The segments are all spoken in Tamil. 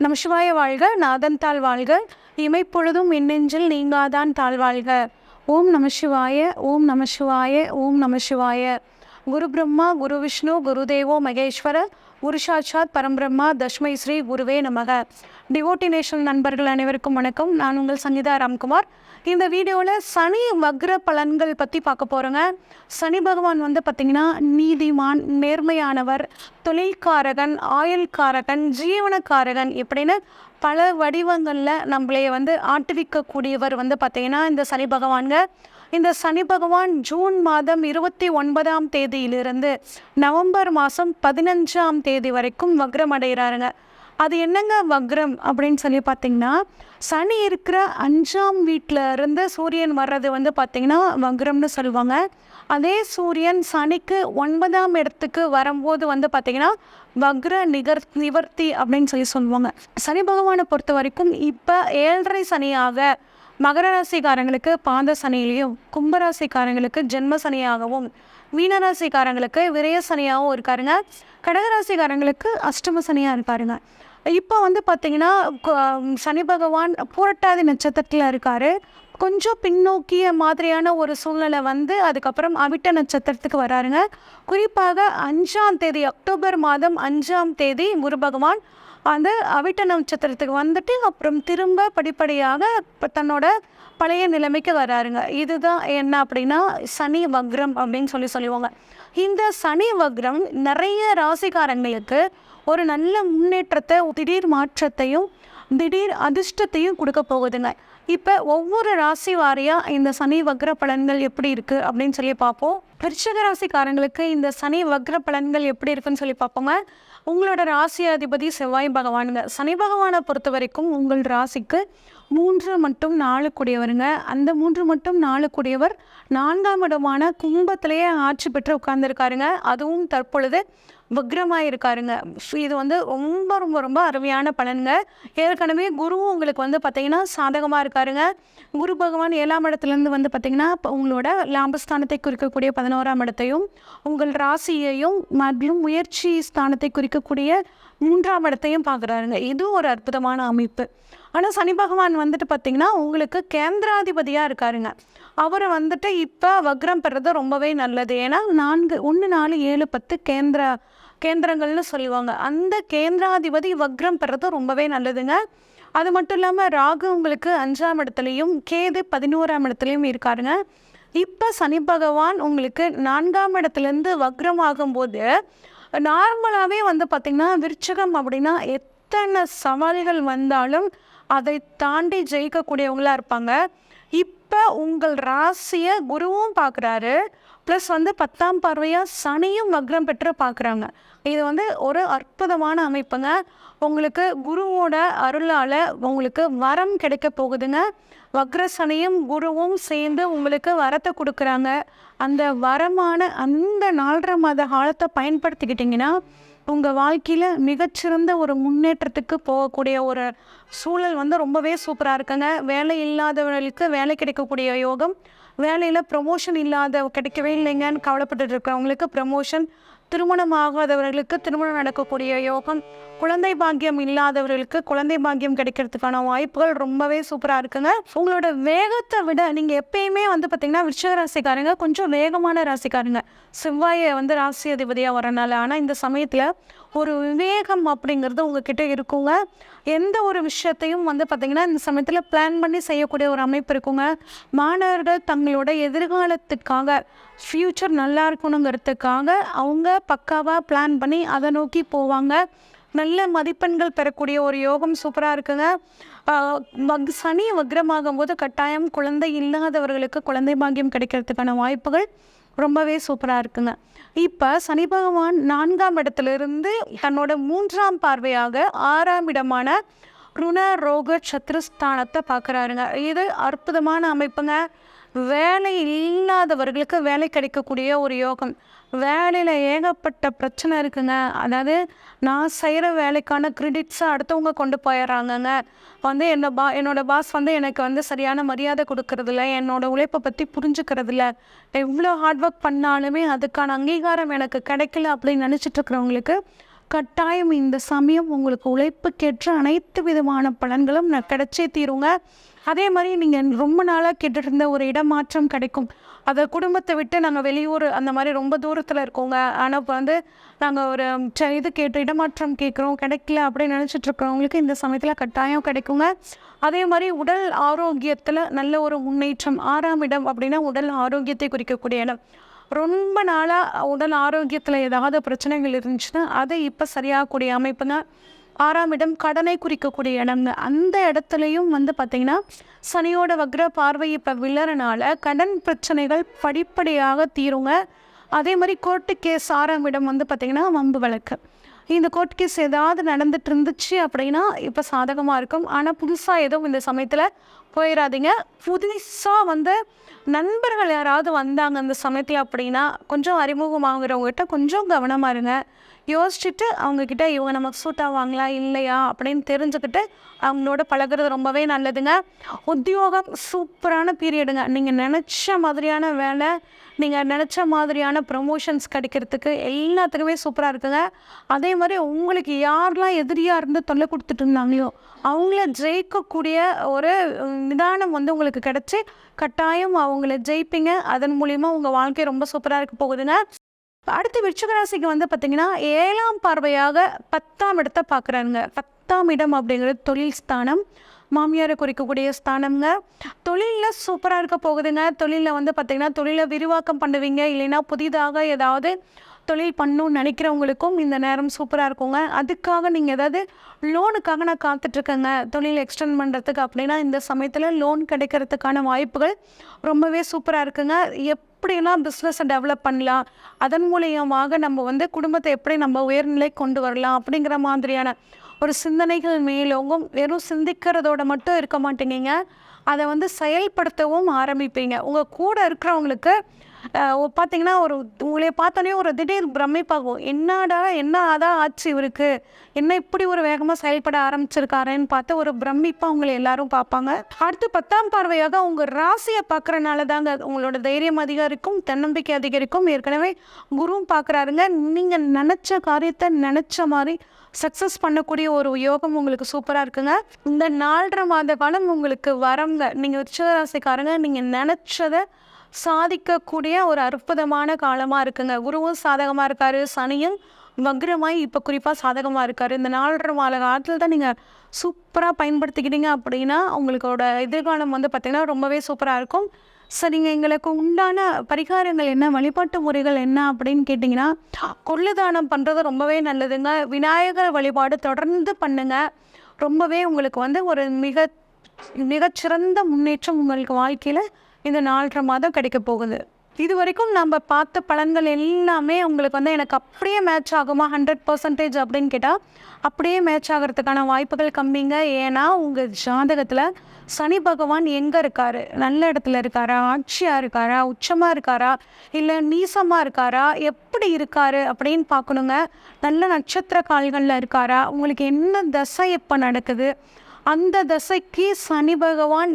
நமசிவாய வாழ்க, நாதன் தாழ் வாழ்க, இமைப்பொழுதும் மின்னெஞ்சில் நீங்காதான் தாழ்வாழ்க. ஓம் நமசிவாய, ஓம் நமசிவாய, ஓம் நமசிவாய. குரு பிரம்மா, குரு விஷ்ணு, குருதேவோ மகேஸ்வர, குரு சாட்சாத் பரம்பிரம்மா, தஸ்மை ஸ்ரீ குருவே நமக. டிவோட்டி நேஷனல் நண்பர்கள் அனைவருக்கும் வணக்கம். நான் உங்கள் சங்கீதா ராம்குமார். இந்த வீடியோவில் சனி வக்ர பலன்கள் பற்றி பார்க்க போகிறோங்க. சனி பகவான் பார்த்திங்கன்னா நீதிமான், நேர்மையானவர், தொழில்காரகன், ஆயுள்காரகன், ஜீவனக்காரகன் இப்படின்னு பல வடிவங்களில் நம்மளே ஆட்டுவிக்கக்கூடியவர் பார்த்திங்கன்னா இந்த சனி பகவான்க. இந்த சனி பகவான் ஜூன் மாதம் 29ஆம் தேதியிலிருந்து நவம்பர் மாதம் 15ஆம் தேதி வரைக்கும் வக்ரம் அடைகிறாருங்க. அது என்னங்க வக்ரம் அப்படின்னு சொல்லி பார்த்திங்கன்னா, சனி இருக்கிற 5ஆம் வீட்டில் இருந்து சூரியன் வர்றது பார்த்திங்கன்னா வக்ரம்னு சொல்லுவாங்க. அதே சூரியன் சனிக்கு 9ஆம் இடத்துக்கு வரும்போது பார்த்திங்கன்னா வக்ர நிவர்த்தி அப்படின்னு சொல்லுவாங்க. சனி பகவானை பொறுத்த வரைக்கும் இப்போ 7.5 சனியாக மகர ராசிக்காரங்களுக்கு பாத சனியிலையும், கும்பராசிக்காரங்களுக்கு ஜென்ம சனியாகவும், மீனராசிக்காரங்களுக்கு விரய சனியாகவும் இருக்காருங்க. கடகராசிக்காரங்களுக்கு அஷ்டம சனியாக இருக்காருங்க. இப்போ பார்த்திங்கன்னா சனி பகவான் பூரட்டாதி நட்சத்திரத்தில் இருக்கார். கொஞ்சம் பின்னோக்கிய மாதிரியான ஒரு சூழ்நிலை அதுக்கப்புறம் அவிட்ட நட்சத்திரத்துக்கு வராருங்க. குறிப்பாக 5ஆம் தேதி அக்டோபர் மாதம் 5ஆம் தேதி குரு பகவான் அந்த அவிட்ட நட்சத்திரத்துக்கு அப்புறம் திரும்ப படிப்படியாக தன்னோட பழைய நிலைமைக்கு வராருங்க. இதுதான் என்ன அப்படின்னா சனி வக்ரம் அப்படின்னு சொல்லுவாங்க. இந்த சனி வக்ரம் நிறைய ராசிக்காரங்களுக்கு ஒரு நல்ல முன்னேற்றத்தை, திடீர் மாற்றத்தையும் திடீர் அதிர்ஷ்டத்தையும் கொடுக்க போகுதுங்க. இப்போ ஒவ்வொரு ராசி வாரியாக இந்த சனி வக்ர பலன்கள் எப்படி இருக்குது அப்படின்னு சொல்லி பார்ப்போம். விருச்சிக ராசிக்காரங்களுக்கு இந்த சனி வக்ர பலன்கள் எப்படி இருக்குன்னு சொல்லி பார்ப்போங்க. உங்களோட ராசி அதிபதி செவ்வாய் பகவானுங்க. சனி பகவானை பொறுத்த வரைக்கும் உங்கள் ராசிக்கு 3 மற்றும் 4 கூடியவருங்க. அந்த 3 மற்றும் 4 கூடியவர் 4ஆம் இடமான கும்பத்திலேயே ஆட்சி பெற்று உட்கார்ந்துருக்காருங்க. அதுவும் தற்பொழுது வக்ரமாக இருக்காருங்க. இது ரொம்ப ரொம்ப ரொம்ப அருமையான பலனுங்க. ஏற்கனவே குருவும் உங்களுக்கு பார்த்திங்கன்னா சாதகமாக இருக்காருங்க. குரு பகவான் 7ஆம் இடத்துலேருந்து பார்த்திங்கன்னா உங்களோட லாபஸ்தானத்தை குறிக்கக்கூடிய 11ஆம் இடத்தையும், உங்கள் ராசியையும் மற்றும் முயற்சி ஸ்தானத்தை குறிக்கக்கூடிய 3ஆம் இடத்தையும் பார்க்குறாருங்க. இது ஒரு அற்புதமான அமைப்பு. ஆனால் சனி பகவான் பார்த்திங்கன்னா உங்களுக்கு கேந்திராதிபதியாக இருக்காருங்க. அவர் இப்போ வக்ரம் பெறது ரொம்பவே நல்லது. ஏன்னா 1 4 7 10 கேந்திரங்கள்னு சொல்லுவாங்க. அந்த கேந்திராதிபதி வக்ரம் பெறது ரொம்பவே நல்லதுங்க. அது மட்டும் இல்லாமல் ராகு உங்களுக்கு 5ஆம் இடத்துலையும், கேது 11ஆம் இடத்துலையும் இருக்காருங்க. இப்போ சனி பகவான் உங்களுக்கு 4ஆம் இடத்துலேருந்து வக்ரம் ஆகும்போது நார்மலாகவே பார்த்திங்கன்னா விருச்சிகம் அப்படின்னா எத்தனை சவால்கள் வந்தாலும் அதை தாண்டி ஜெயிக்கக்கூடியவங்களாக இருப்பாங்க. இப்போ உங்கள் ராசியை குருவும் பார்க்குறாரு, ப்ளஸ் 10ஆம் பார்வையாக சனியும் வக்ரம் பெற்று பார்க்குறாங்க. இது ஒரு அற்புதமான அமைப்புங்க. உங்களுக்கு குருவோட அருளால் உங்களுக்கு வரம் கிடைக்க போகுதுங்க. வக்ர சனியும் குருவும் சேர்ந்து உங்களுக்கு வரத்தை கொடுக்குறாங்க. அந்த வரமான அந்த 4.5 மாத காலத்தை பயன்படுத்திக்கிட்டிங்கன்னா உங்கள் வாழ்க்கையில் மிகச்சிறந்த ஒரு முன்னேற்றத்துக்கு போகக்கூடிய ஒரு சூழல் ரொம்பவே சூப்பராக இருக்குங்க. வேலை இல்லாதவர்களுக்கு வேலை கிடைக்கக்கூடிய யோகம், வேலையில் ப்ரமோஷன் கிடைக்கவே இல்லைங்கன்னு கவலைப்பட்டு இருக்கிறவங்களுக்கு ப்ரமோஷன், திருமணம் ஆகாதவர்களுக்கு திருமணம் நடக்கக்கூடிய யோகம், குழந்தை பாக்கியம் இல்லாதவர்களுக்கு குழந்தை பாக்கியம் கிடைக்கிறதுக்கான வாய்ப்புகள் ரொம்பவே சூப்பராக இருக்குங்க. உங்களோட வேகத்தை விட நீங்கள் எப்பயுமே பார்த்திங்கன்னா விருச்சிக ராசிக்காரங்க கொஞ்சம் வேகமான ராசிக்காரங்க. செவ்வாயை ராசி அதிபதியாக வரனால. ஆனால் இந்த சமயத்தில் ஒரு விவேகம் அப்படிங்கிறது உங்ககிட்ட இருக்குங்க. எந்த ஒரு விஷயத்தையும் பார்த்திங்கன்னா இந்த சமயத்தில் பிளான் பண்ணி செய்யக்கூடிய ஒரு அமைப்பு இருக்குங்க. மாணவர்கள் தங்களோட எதிர்காலத்துக்காக ஃப்யூச்சர் நல்லா இருக்கணுங்கிறதுக்காக அவங்க பக்காவாக பிளான் பண்ணி அதை நோக்கி போவாங்க. நல்ல மதிப்பெண்கள் பெறக்கூடிய ஒரு யோகம் சூப்பராக இருக்குங்க. சனி வக்ரமாகும் போது கட்டாயம் குழந்தை இல்லாதவர்களுக்கு குழந்தை பாக்கியம் கிடைக்கிறதுக்கான வாய்ப்புகள் ரொம்பவே சூப்பராக இருக்குங்க. இப்போ சனி பகவான் 4ஆம் இடத்துலேருந்து தன்னோட 3ஆம் பார்வையாக 6ஆம் இடமான ருண ரோக சத்ருஸ்தானத்தை பார்க்குறாருங்க. இது அற்புதமான அமைப்புங்க. வேலை இல்லாதவர்களுக்கு வேலை கிடைக்கக்கூடிய ஒரு யோகம். வேலையில் ஏகப்பட்ட பிரச்சனை இருக்குங்க. அதாவது நான் செய்கிற வேலைக்கான கிரெடிட்ஸை அடுத்தவங்க கொண்டு போயிடுறாங்கங்க. என்னோட பாஸ் எனக்கு சரியான மரியாதை கொடுக்கறதில்ல, என்னோடய உழைப்பை பற்றி புரிஞ்சுக்கிறதில்ல, எவ்வளோ ஹார்ட் ஒர்க் பண்ணாலுமே அதுக்கான அங்கீகாரம் எனக்கு கிடைக்கல அப்படின்னு நினச்சிட்ருக்கிறவங்களுக்கு கட்டாயம் இந்த சமயம் உங்களுக்கு உழைப்புக்கேற்ற அனைத்து விதமான பலன்களும் கிடைச்சே தீருங்க. அதே மாதிரி நீங்கள் ரொம்ப நாளாக கேட்டுட்டு இருந்த ஒரு இடமாற்றம் கிடைக்கும். அதை குடும்பத்தை விட்டு நாங்கள் வெளியூர் அந்த மாதிரி ரொம்ப தூரத்தில் இருக்கோங்க, ஆனால் இப்போ வந்து நாங்கள் ஒரு இது கேட்டு இடமாற்றம் கேட்குறோம், கிடைக்கல அப்படின்னு நினச்சிட்டு இருக்கிறவங்களுக்கு இந்த சமயத்தில் கட்டாயம் கிடைக்குங்க. அதே மாதிரி உடல் ஆரோக்கியத்தில் நல்ல ஒரு முன்னேற்றம். 6ஆம் இடம் அப்படின்னா உடல் ஆரோக்கியத்தை குறிக்கக்கூடிய இடம். ரொம்ப நாளாக உடல் ஆரோக்கியத்தில் ஏதாவது பிரச்சனைகள் இருந்துச்சுன்னா அதை இப்போ சரியாகக்கூடிய அமைப்பு தான் 6ஆம் இடம். கடனை குறிக்கக்கூடிய இடங்க. அந்த இடத்துலையும் வந்து பார்த்திங்கன்னா சனியோட வக்ர பார்வை இப்போ விழறனால கடன் பிரச்சனைகள் படிப்படியாக தீருங்க. அதே மாதிரி கோர்ட்டு கேஸ் 6ஆம் இடம் வந்து பார்த்திங்கன்னா வம்பு வழக்கு. இந்த கோர்ட் கேஸ் ஏதாவது நடந்துட்டு இருந்துச்சு அப்படின்னா இப்போ சாதகமாக இருக்கும். ஆனால் புதுசாக எதுவும் இந்த சமயத்தில் போயிடாதீங்க. புதுசாக வந்து நண்பர்கள் யாராவது வந்தாங்க இந்த சமயத்தில் அப்படின்னா கொஞ்சம் அறிமுகமாகிறவங்ககிட்ட கொஞ்சம் கவனமாக இருங்க. யோசிச்சுட்டு அவங்கக்கிட்ட இவங்க நமக்கு சூட் ஆவாங்களா இல்லையா அப்படின்னு தெரிஞ்சுக்கிட்டு அவங்களோட பழகிறது ரொம்பவே நல்லதுங்க. உத்தியோகம் சூப்பரான பீரியடுங்க. நீங்கள் நினச்ச மாதிரியான வேலை, நீங்கள் நினச்ச மாதிரியான ப்ரமோஷன்ஸ் கிடைக்கிறதுக்கு எல்லாத்துக்குமே சூப்பராக இருக்குங்க. அதே மாதிரி உங்களுக்கு யாரெல்லாம் எதிரியாக இருந்து தொல்லை கொடுத்துட்டு இருந்தாங்களோ அவங்கள ஜெயிக்கக்கூடிய ஒரு நிதானம் வந்து உங்களுக்கு கிடச்சி கட்டாயம் அவங்கள ஜெயிப்பீங்க. அதன் மூலிமா உங்கள் வாழ்க்கை ரொம்ப சூப்பராக இருக்க போகுதுங்க. அடுத்து விருச்சிக ராசிக்கு வந்து பார்த்திங்கன்னா 7ஆம் பார்வையாக 10ஆம் இடத்தை பார்க்குறாங்க. 10ஆம் இடம் அப்படிங்கிறது தொழில் ஸ்தானம், மாமியாரை குறிக்கக்கூடிய ஸ்தானம்ங்க. தொழிலில் சூப்பராக இருக்க போகுதுங்க. தொழிலில் வந்து பார்த்திங்கன்னா தொழிலை விரிவாக்கம் பண்ணுவீங்க. இல்லைன்னா புதிதாக ஏதாவது தொழில் பண்ணணும்னு நினைக்கிறவங்களுக்கும் இந்த நேரம் சூப்பராக இருக்குங்க. அதுக்காக நீங்கள் ஏதாவது லோனுக்காக நான் காத்துட்ருக்கேங்க தொழில் எக்ஸ்டெண்ட் பண்ணுறதுக்கு அப்படின்னா இந்த சமயத்தில் லோன் கிடைக்கிறதுக்கான வாய்ப்புகள் ரொம்பவே சூப்பராக இருக்குங்க. எப்படிலாம் பிஸ்னஸை டெவலப் பண்ணலாம், அதன் மூலியமாக நம்ம வந்து குடும்பத்தை எப்படி நம்ம உயர்நிலை கொண்டு வரலாம் அப்படிங்கிற மாதிரியான ஒரு சிந்தனைகள் மேலோங்கும். வெறும் சிந்திக்கிறதோட மட்டும் இருக்க மாட்டேங்க, அதை வந்து செயல்படுத்தவும் ஆரம்பிப்பீங்க. உங்கள் கூட இருக்கிறவங்களுக்கு பார்த்திங்கன்னா உங்களை பார்த்தோன்னே ஒரு திடீர் பிரமிப்பாகும். என்ன அதான் ஆச்சு இவருக்கு, என்ன இப்படி ஒரு வேகமாக செயல்பட ஆரம்பிச்சிருக்காருன்னு பார்த்து ஒரு பிரமிப்பாக உங்களை எல்லாரும் பார்ப்பாங்க. அடுத்து 10ஆம் பார்வையாக உங்கள் ராசியை பார்க்குறனால தாங்க உங்களோட தைரியம் அதிகரிக்கும், தன்னம்பிக்கை அதிகரிக்கும். ஏற்கனவே குருவும் பார்க்குறாருங்க. நீங்கள் நினச்ச காரியத்தை நினச்ச மாதிரி சக்ஸஸ் பண்ணக்கூடிய ஒரு யோகம் உங்களுக்கு சூப்பராக இருக்குங்க. இந்த 4.5 மாத காலம் உங்களுக்கு வரங்க. நீங்கள் விருச்சிக ராசிக்காரங்க நீங்கள் நினச்சதை சாதிக்கக்கூடிய ஒரு அற்புதமான காலமாக இருக்குங்க. குருவும் சாதகமாக இருக்கார், சனியும் வக்ரமாய் இப்போ குறிப்பாக சாதகமாக இருக்கார். இந்த 4.5 மாத காலத்தில் தான் நீங்கள் சூப்பராக பயன்படுத்திக்கிட்டீங்க அப்படின்னா உங்களுக்கோட எதிர்காலம் வந்து பார்த்திங்கன்னா ரொம்பவே சூப்பராக இருக்கும். சரிங்க, எங்களுக்கு உண்டான பரிகாரங்கள் என்ன, வழிபாட்டு முறைகள் என்ன அப்படின்னு கேட்டிங்கன்னா கொள்ளுதானம் பண்ணுறது ரொம்பவே நல்லதுங்க. விநாயகர் வழிபாடு தொடர்ந்து பண்ணுங்க. ரொம்பவே உங்களுக்கு வந்து ஒரு மிகச்சிறந்த முன்னேற்றம் உங்களுக்கு வாழ்க்கையில் இந்த 4.5 மாதம் கிடைக்க போகுது. இது வரைக்கும் நம்ம பார்த்த பலன்கள் எல்லாமே உங்களுக்கு வந்து எனக்கு அப்படியே மேட்ச் ஆகுமா 100% அப்படின்னு கேட்டால் அப்படியே மேட்ச் ஆகிறதுக்கான வாய்ப்புகள் கம்மிங்க. ஏன்னா உங்கள் ஜாதகத்தில் சனி பகவான் எங்கே இருக்கார், நல்ல இடத்துல இருக்காரா, ஆட்சியாக இருக்காரா, உச்சமாக இருக்காரா, இல்லை நீசமாக இருக்காரா, எப்படி இருக்கார் அப்படின்னு பார்க்கணுங்க. நல்ல நட்சத்திர கால்களில் இருக்காரா, உங்களுக்கு என்ன தசை எப்போ நடக்குது, அந்த தசைக்கு சனி பகவான்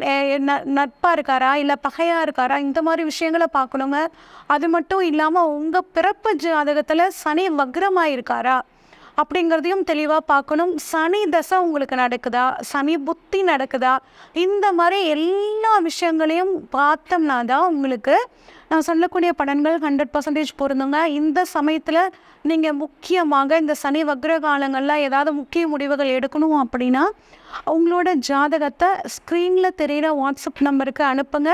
நட்பாக இருக்காரா இல்லை பகையாக இருக்காரா, இந்த மாதிரி விஷயங்களை பார்க்கணுங்க. அது மட்டும் இல்லாமல் உங்கள் பிறப்பு ஜாதகத்தில் சனி வக்ரமாக இருக்காரா அப்படிங்கிறதையும் தெளிவாக பார்க்கணும். சனி தசை உங்களுக்கு நடக்குதா, சனி புத்தி நடக்குதா, இந்த மாதிரி எல்லா விஷயங்களையும் பார்த்தோம்னா தான் உங்களுக்கு நான் சொல்லக்கூடிய பலன்கள் 100% பொருந்துங்க. இந்த சமயத்தில் நீங்கள் முக்கியமாக இந்த சனி வக்ர காலங்களில் ஏதாவது முக்கிய முடிவுகள் எடுக்கணும் அப்படின்னா உங்களோட ஜாதகத்தை ஸ்க்ரீனில் தெரிகிற வாட்ஸ்அப் நம்பருக்கு அனுப்புங்க.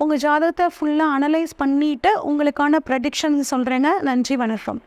உங்கள் ஜாதகத்தை ஃபுல்லாக அனலைஸ் பண்ணிவிட்டு உங்களுக்கான ப்ரெடிக்ஷன்ஸ் சொல்கிறேங்க. நன்றி, வணக்கம்.